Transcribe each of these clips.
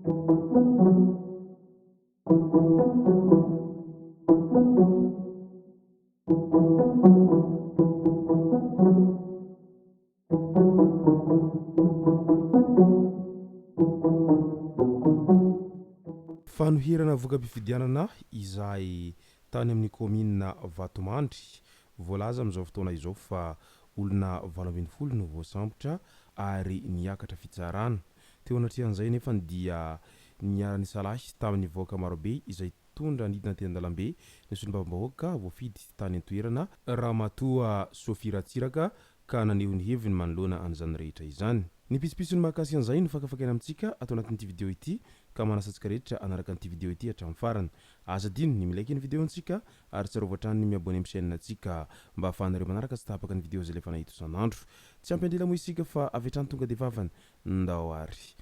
Fanohirana voka-pifidianana izay tany amin'ny commune Vatomandry voalaza amin'izao fotoana izao fa olona 20 no voasambotra ary niakatra fitsarana. Teo anatrehan'izay nefa dia niara-ny salahy tamin'ny voaka marobe izay tondra nidina teny an-dalambe ny solombavambahoaka voafidy tany an-toerana Ramatoa Sofia Ratsiraka ka naneho ny heviny manoloana an'izany rehetra izany. Ny pitsopitsony mahakasika an'izay no fakafakana amintsika atao anatin'ity video ity ka manasantsika rehetra anaraka an'ity video ity hatramin'ny farany. Aza dino ny milaiky ny video antsika ary tsarovatra hatrany miabone amin'ny chaîne antsika mba ahafahanareo manaraka sy tapaka ny video zay lefa nahita isan'andro. Tsy ampy-andrela moa isika fa avy hatrany tonga dia vavany ndao ary.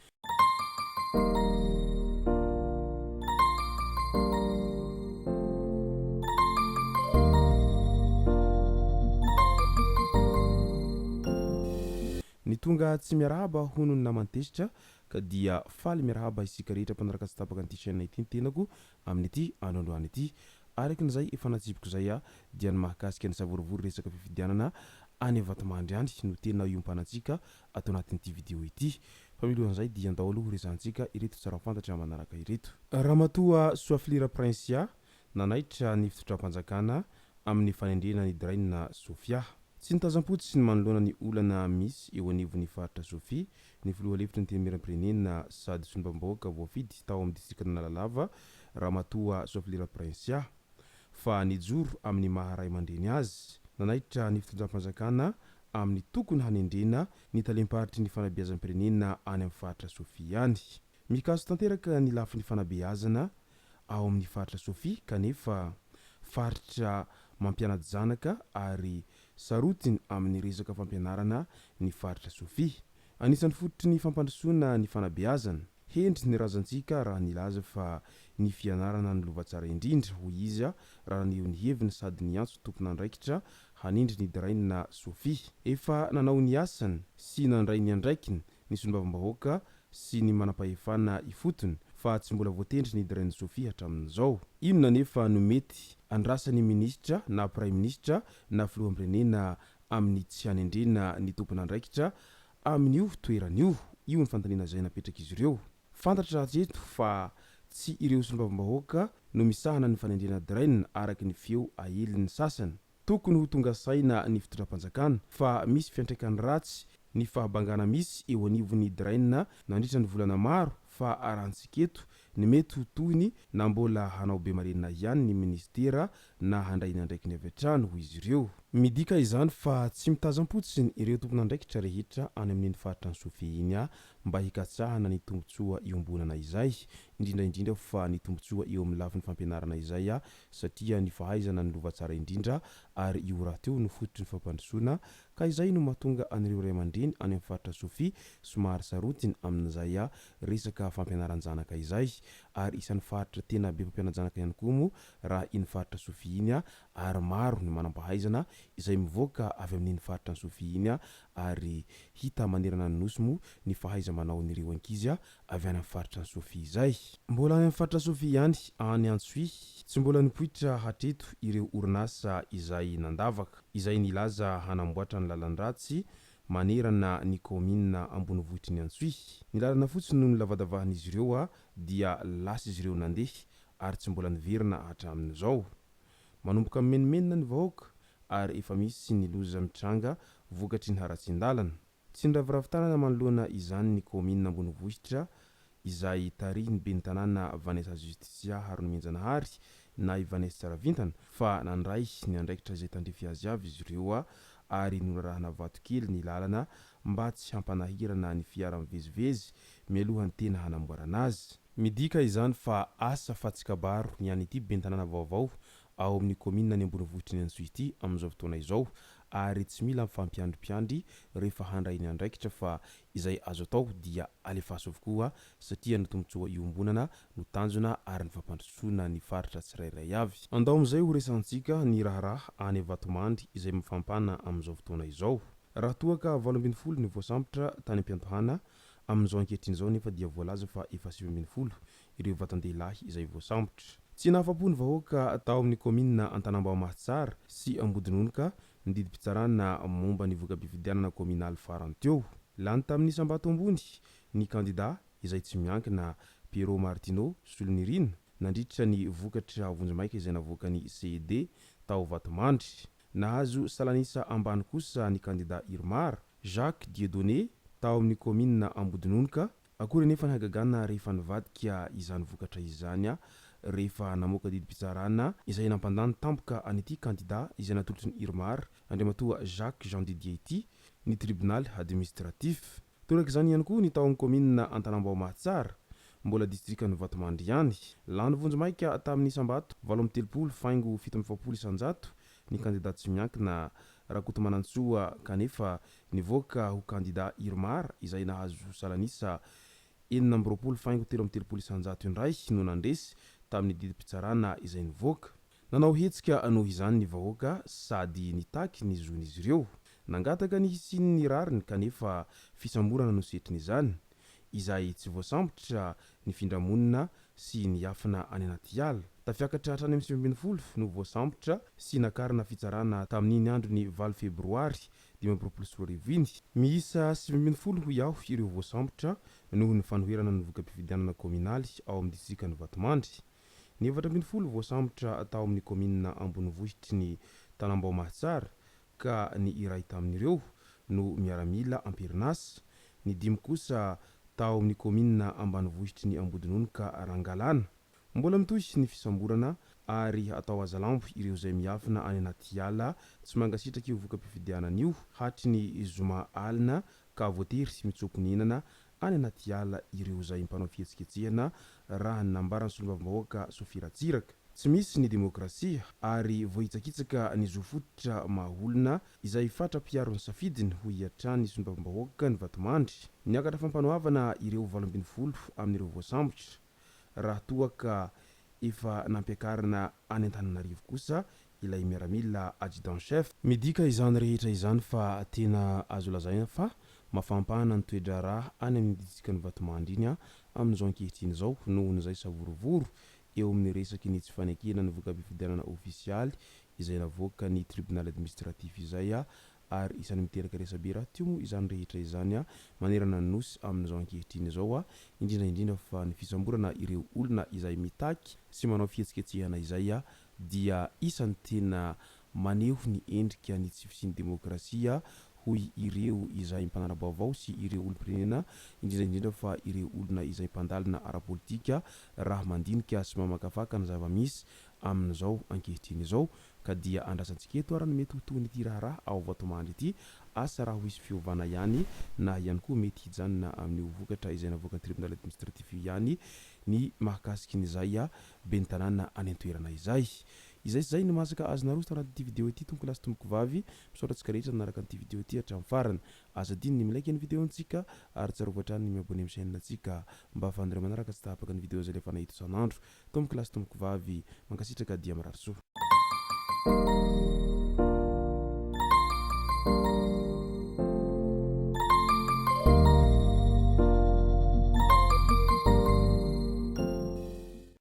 Ny tonga tsy miarahaba hono ny namantesitra ka dia faly miarahaba isika rehetra mpanaraka sy tapaka an'ity chaîne ity ny tenako amin'ity androandroany ity. Arakin'izay efa natsipiko zay dia ny mahakasika ny savorivory resaka fifidianana any Vatomandry any no tena iompanantsika atao anatin'ity video ity. Fa milohan'izay dia andao aloha rezantsika ireto tsara fantatra manaraka ireto. Ramatoa Sofia Prinsia nanaitra ny fitondram-panjakana amin'ny fanendrena ny Draina Sofia. Tsy nitazam-potsy ny manoloana ny olana misy eo anivon'ny faritra Sofia ny filoha lefitry ny teny miram-pirenena sady solombavambahoaka voafidy tao amin'ny distrikta Analalava Ramatoa Sofia Prinsia fa nijoro amin'ny maharay mandreny azy. Nanaitra ny fitondram-panjakana amin'ny tokony hanendrena ny talem-paritry ny fanabeazam-pirenena any amin'ny faritra Sofia any. Mikaso tanteraka ny lafiny fanabeazana ao amin'ny faritra Sofia kanefa faritra mampianatra zanaka ary sarotiny amin'ny resaka fampianarana ny faritra Sofia. Anisan'ny fototry ny fampandrosoana ny fanabeazana. Hendry ny razantsika raha nilaza fa ny fianarana ny lova tsara indrindra hoy izy raha ny heviny sady ny antso tompon'andraikitra hanindry ny Draina Sofia. Efa nanao ny asany sy nandray ny andraikiny ny solombavambahoaka sy ny manam-pahefana ifotony fa tsy mbola voatendry ny Draina Sofia hatramin'izao. Inona nefa no mety andrasan'ny ministra na prime ministra na filoham-pirenena amin'ny tsy hanendrena ny tompon'andraikitra amin'io toeran'io. Io ny fantaniana izay napetraka izy ireo. Fantatra hatreto fa tsy ireo solombavambahoaka no misahana ny fanendrena Draina araka ny feo ahelin'ny sasany. Tokony ho tonga saina ny fitondram-panjakana fa misy fiantraikany ratsy ny fahabangana misy eo anivon'ny Draina nandritra ny volana maro fa arantsika eto ny mety ho toyny na mbola hanao be marenina ihany ny ministera na handray ny andraikiny avy hatrany hoy izy ireo. Midika izany fa tsy mitazam-potsiny ireo tompon'andraikitra rehetra any amin'iny faritra ny Sofia iny mba hikatsahana ny tombotsoa iombonana izay indrindra fa ny tombotsoa eo amin'ny lafiny fampianarana izay satria ny fahaizana ny lova tsara indrindra ary io raha teo no fototry ny fampandrosoana ka izay no mahatonga an'ireo ray aman-dreny any amin'ny faritra Sofia somary sarotiny amin'izay resaka fampianaran-janaka izay ary isan'ny faritra tena be mpampianan-janaka ihany koa moa raha iny faritra Sofia iny ary maro ny manam-pahaizana izay mivoaka avy amin'iny faritra ny Sofia iny ary hita manerana ny nosy moa ny fahaiza manao nireo ankizy avy any amin'ny faritra ny Sofia izay. Mbola any amin'ny faritra Sofia ihany any Antsoy tsy mbola nipoitra hatreto ireo orinasa izay nandavaka izay nilaza hanamboatra ny lalan-dratsy manerana ny commune ambonivohitry ny Antsoy. Ny lalana fotsiny no nilavadavahan'izy ireo dia lasa izy ireo nandeha ary tsy mbola niverina hatramin'izao. Manomboka menimenina ny vahoaka ary efa misy ny loza mitranga vokatry ny haratsin-dalana. Tsy niraviravin-tanana manoloana izany ny commune ambonivohitra izay tarihiny ben'ny tanàna Vanessa Justisia Haronomenjanahary na i Vanessa Tsaravintana fa nandray ny andraikitra izay tandrefy azy avy izy ireo ary norarahana vato kely ny lalana mba tsy hampanahirana ny fiara mivezivezy mialohany tena hanamboarana azy. Midika izany fa asa fatsikabaro ny any ity ben'ny tanàna vaovao ao amin'ny commune ny ambonivohitry ny Antsoy ity amin'izao fotoana izao ary tsy mila mifampiandry rehefa handray ny andraikitra fa izay azo atao dia alefaso avokoa satria ny tombotsoa iombonana no tanjona ary ny fampandrosoana ny faritra tsirairay avy. Andao amin'izay ho resantsika ny raharaha any Vatomandry izay mifampana amin'izao fotoana izao. Raha toa ka 20 ny voasambotra tany am-piantohana amin'izao ankehitriny zao nefa dia voalaza fa efa 70 ireo vatan-dehilahy izay voasambotra. Tsy nahafa-po ny vahoaka tao amin'ny komina Antanambao-Mahatsara sy Ambodinonika ny didim-pitsarana momba ny voka-pifidianana kominaly farany teo. Lany tamin'ny Sambato ambony ny kandida izay tsy miankina Piero Martino Solonirina nandritra ny vokatra vonjimaika izay navoaka ny CED tao Vatomandry. Nahazo salanisa ambany kosa ny kandida Irmar Jacques Dieudonné tao amin'ny komina Ambodinonika. Akory nefa nahagagana rehefa nivadika izany vokatra izany rehefa namoaka didim-pitsarana izay nampandany tampoka an'ity kandida izay natolotry ny Irmar Andriamatoa Jacques Jean Didier ity ny tribunal administratif. Toraka izany ihany koa ny tao amin'ny komina Antanambao-Mahatsara mbola distrikan'ny Vatomandry ihany. Lany vonjimaika tamin'ny Sambato 7,7 isanjato ny kandida tsy miankina Rakotomanantsoa kanefa nivoaka ho kandida Irmar izay nahazo salanisa 7,13 isanjato indray no nandresy tamin'ny didim-pitsarana izay nivoaka. Nanao hetsika noho izany ny vahoaka sady nitaky ny zon'izy ireo. Nangataka ny hisiny ny rariny kanefa fisamborana no setriny izany izay tsy voasambotra ny findramonina sy ny afina any anaty ala. Tafiakatra hatrany amin'ny 70 no voasambotra sy nakarina fitsarana tamin'iny andro ny 9 febroary 2024. Miisa 70 ho iaho ireo voasambotra noho ny fanoherana ny voka-pifidianana kominaly ao amin'ny distrikan'ny Vatomandry. Ny 7 voasambotra tao amin'ny komina Ambonivohitry ny Tanambao-Mahatsara ka ny iray tamin'ireo no miaramila Amperinasa. Ny 5 kosa tao amin'ny komina Ambanivohitry ny Ambodinonika Rangalana. Mbola mitohy ny fisamborana ary atao azalambo ireo izay miafina any anaty ala tsy mangasitraka io voka-pifidianana io hatry ny zoma alina ka voatery sy mitsoko ninana any anaty ala ireo izay mpanao fihetsiketsehana raha ny nambarany solombavam-bahoaka Sofiratsiraka. Tsy misy ny demokrasia ary vohitsakitsaka ny zofototra mahaolona izay fatra-piaro ny safidiny ho hiatrany solombavam-bahoaka ny Vatomandry. Niakatra fampanohavana ireo 80 amin'ireo voasambotra raha toaka efa nampiakarina any Antananarivo kosa ilay miaramila adjudant chef. Midika izany rehetra izany fa tena azo lazaina fa mafampana ny toedra raha any amin'ny distrikan'ny Vatomandry iny amin'izao ankehitriny izao noho n'izay savorovoro eo amin'ny resaky ny tsy fanekena ny voka-pifidianana ofisialy izay navoaka ny tribunal administratif izay ary isany miteraka resabe raha teo moa izany rehetra izany manerana ny nosy amin'izao ankehitriny izao indrindraindrindra fa ny fisamborana ireo olona izay mitaky sy manao fihetsiketsehana izay dia isany tena maneho ny endrika ny tsy fisiny demokrasia hoy ireo izay mpanara-baovao sy ireo olom-pirenena indrindraindrindra fa ireo olona izay mpandalina ara-politika raha mandinika sy mamakafaka ny zava-misy amin'izao ankehitriny izao ka dia andrasantsika eto ary ny mety ho toy ity raharaha ao Vatomandry ity asa raha ho isy fiovana ihany na ihany koa mety hijanona amin'ny vokatra izay navoaka ny tribunal administratif ihany ny mahakasiky n'izay ben'ny tanàna any an-toerana izay. Izay sy zay ny masaka azonareo tanatin'ity video ity tompoko lasy tompoko vavy misaotratsika rehetra naraka an'ity video ity hatramin'ny farany. Aza diny ny milaiky ny videontsika ary tsarovatrany ny miabone amin'ny chaîne antsika mba ahafahanareo manaraka sy tahapaka ny video zay lefa nahito isan'andro. Tompoko lasy tompoko vavy mankasitraka dia marary soa.